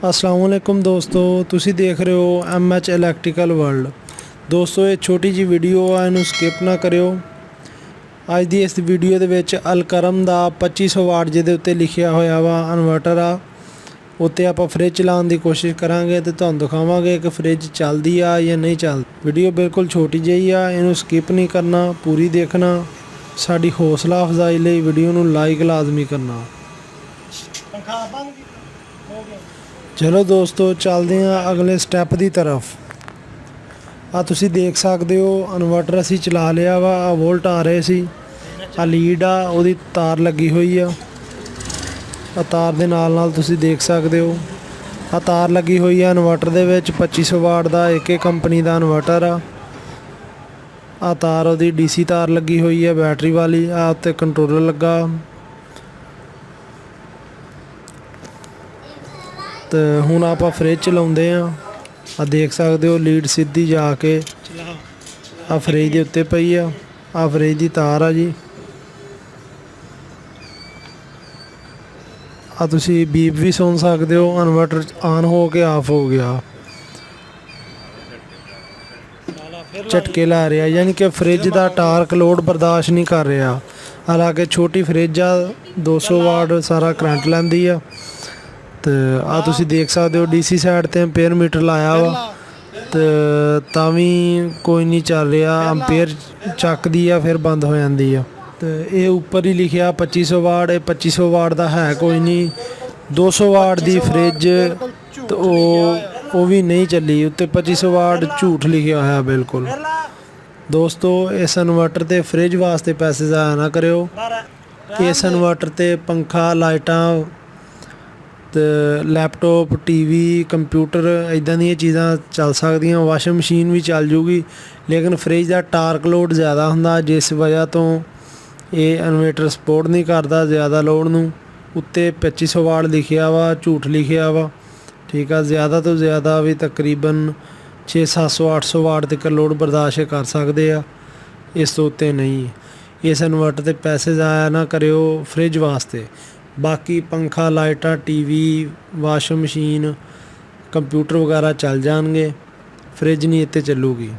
अस्सलाम वालेकुम दोस्तों, ਤੁਸੀਂ ਦੇਖ ਰਹੇ ਹੋ MH ਇਲੈਕਟ੍ਰੀਕਲ ਵਰਲਡ। ਦੋਸਤੋ ਇਹ ਛੋਟੀ ਜੀ ਵੀਡੀਓ ਆ, ਇਹਨੂੰ ਸਕਿਪ ਨਾ ਕਰਿਓ। ਅੱਜ ਦੀ ਇਸ ਵੀਡੀਓ ਦੇ ਵਿੱਚ ਅਲਕਰਮ ਦਾ 2500 ਵਾਟ ਜਿਹਦੇ ਉੱਤੇ ਲਿਖਿਆ ਹੋਇਆ ਵਾ ਇਨਵਰਟਰ ਆ, ਉੱਤੇ ਆਪਾਂ ਫ੍ਰਿਜ ਚਲਾਉਣ ਦੀ ਕੋਸ਼ਿਸ਼ ਕਰਾਂਗੇ ਤੇ ਤੁਹਾਨੂੰ ਦਿਖਾਵਾਂਗੇ ਕਿ ਫ੍ਰਿਜ ਚੱਲਦੀ ਆ ਜਾਂ ਨਹੀਂ ਚੱਲਦੀ। ਵੀਡੀਓ ਬਿਲਕੁਲ ਛੋਟੀ ਜਿਹੀ ਆ, ਇਹਨੂੰ ਸਕਿਪ ਨਹੀਂ ਕਰਨਾ, ਪੂਰੀ ਦੇਖਣਾ। ਸਾਡੀ ਹੌਸਲਾ ਅਫਜ਼ਾਈ ਲਈ ਵੀਡੀਓ ਨੂੰ ਲਾਈਕ ਲਾਜ਼ਮੀ ਕਰਨਾ। ਚਲੋ ਦੋਸਤੋ ਚੱਲਦੇ ਹਾਂ ਅਗਲੇ ਸਟੈਪ ਦੀ ਤਰਫ। ਆ ਤੁਸੀਂ ਦੇਖ ਸਕਦੇ ਹੋ ਇਨਵਰਟਰ ਅਸੀਂ ਚਲਾ ਲਿਆ ਵਾ। ਆ ਵੋਲਟ ਆ ਰਹੇ ਸੀ, ਆ ਲੀਡ ਆ, ਉਹਦੀ ਤਾਰ ਲੱਗੀ ਹੋਈ ਆ। ਆ ਤਾਰ ਦੇ ਨਾਲ ਨਾਲ ਤੁਸੀਂ ਦੇਖ ਸਕਦੇ ਹੋ ਆ ਤਾਰ ਲੱਗੀ ਹੋਈ ਆ ਇਨਵਰਟਰ ਦੇ ਵਿੱਚ। 2500 ਵਾਟ ਦਾ AK ਕੰਪਨੀ ਦਾ ਇਨਵਰਟਰ ਆ। ਆ ਤਾਰ ਉਹਦੀ DC ਤਾਰ ਲੱਗੀ ਹੋਈ ਆ ਬੈਟਰੀ ਵਾਲੀ। ਆ ਉੱਤੇ ਕੰਟਰੋਲਰ ਲੱਗਾ ਤੇ ਹੁਣ ਆਪਾਂ ਫ੍ਰਿਜ ਚਲਾਉਂਦੇ ਆ। ਆ ਦੇਖ ਸਕਦੇ ਹੋ ਲੀਡ ਸਿੱਧੀ ਜਾ ਕੇ ਆ ਫ੍ਰਿਜ ਦੇ ਉੱਤੇ ਪਈ ਆ। ਆ ਫ੍ਰਿਜ ਦੀ ਤਾਰ ਆ ਜੀ। ਆ ਤੁਸੀਂ ਬੀਪ ਵੀ ਸੁਣ ਸਕਦੇ ਹੋ, ਇਨਵਰਟਰ ਆਨ ਹੋ ਕੇ ਆਫ ਹੋ ਗਿਆ, ਝਟਕੇ ਲਾ ਰਿਹਾ, ਯਾਨੀ ਕਿ ਫ੍ਰਿਜ ਦਾ ਟਾਰਕ ਲੋਡ ਬਰਦਾਸ਼ਤ ਨਹੀਂ ਕਰ ਰਿਹਾ। ਹਾਲਾਂਕਿ ਛੋਟੀ ਫ੍ਰਿਜ ਆ, 200 ਵਾਟ ਸਾਰਾ ਕਰੰਟ ਲੈਂਦੀ ਆ। ਤੇ ਆ ਤੁਸੀਂ ਦੇਖ ਸਕਦੇ ਹੋ DC ਸਾਈਡ ਤੇ ਐਂਪੀਅਰ ਮੀਟਰ ਲਾਇਆ ਵਾ ਤੇ ਤਾਂ ਵੀ ਕੋਈ ਨਹੀਂ ਚੱਲ ਰਿਹਾ। ਐਂਪੀਅਰ ਚੱਕਦੀ ਆ ਫਿਰ ਬੰਦ ਹੋ ਜਾਂਦੀ ਆ। ਤੇ ਇਹ ਉੱਪਰ ਹੀ ਲਿਖਿਆ 2500 ਵਾਟ। ਇਹ 2500 ਵਾਟ ਦਾ ਹੈ ਕੋਈ ਨਹੀਂ। 200 ਵਾਟ ਦੀ ਫ੍ਰਿਜ ਤੇ ਉਹ ਵੀ ਨਹੀਂ ਚੱਲੀ। ਉੱਤੇ 2500 ਵਾਟ ਝੂਠ ਲਿਖਿਆ ਹੋਇਆ ਬਿਲਕੁਲ। ਦੋਸਤੋ ਇਸ ਇਨਵਰਟਰ ਤੇ ਫ੍ਰਿਜ ਵਾਸਤੇ ਪੈਸੇ ਜ਼ਾਇਆ ਨਾ ਕਰਿਓ। ਇਸ ਇਨਵਰਟਰ ਤੇ ਪੰਖਾ, ਲਾਈਟਾਂ ਤੇ ਲੈਪਟਾਪ, TV, ਕੰਪਿਊਟਰ ਇੱਦਾਂ ਦੀਆਂ ਚੀਜ਼ਾਂ ਚੱਲ ਸਕਦੀਆਂ। ਵਾਸ਼ਿੰਗ ਮਸ਼ੀਨ ਵੀ ਚੱਲ ਜੂਗੀ, ਲੇਕਿਨ ਫ੍ਰਿਜ ਦਾ ਟਾਰਕ ਲੋਡ ਜ਼ਿਆਦਾ ਹੁੰਦਾ, ਜਿਸ ਵਜ੍ਹਾ ਤੋਂ ਇਹ ਇਨਵੇਟਰ ਸਪੋਰਟ ਨਹੀਂ ਕਰਦਾ ਜ਼ਿਆਦਾ ਲੋਡ ਨੂੰ। ਉੱਤੇ 2500 ਵਾਟ ਲਿਖਿਆ ਵਾ, ਝੂਠ ਲਿਖਿਆ ਵਾ, ਠੀਕ ਆ। ਜ਼ਿਆਦਾ ਤੋਂ ਜ਼ਿਆਦਾ ਵੀ ਤਕਰੀਬਨ 600, 700, 800 ਵਾਟ ਤੱਕ ਲੋਡ ਬਰਦਾਸ਼ਤ ਕਰ ਸਕਦੇ ਆ, ਇਸ ਤੋਂ ਉੱਤੇ ਨਹੀਂ। ਇਸ ਇਨਵਰਟਰ 'ਤੇ ਪੈਸੇ ਜ਼ਾਇਆ ਨਾ ਕਰਿਓ ਫ੍ਰਿਜ ਵਾਸਤੇ। ਬਾਕੀ ਪੰਖਾ, ਲਾਈਟਾਂ, TV, ਵਾਸ਼ਿੰਗ ਮਸ਼ੀਨ, ਕੰਪਿਊਟਰ ਵਗੈਰਾ ਚੱਲ ਜਾਣਗੇ, ਫ੍ਰਿਜ ਨਹੀਂ ਇੱਥੇ ਚੱਲੂਗੀ।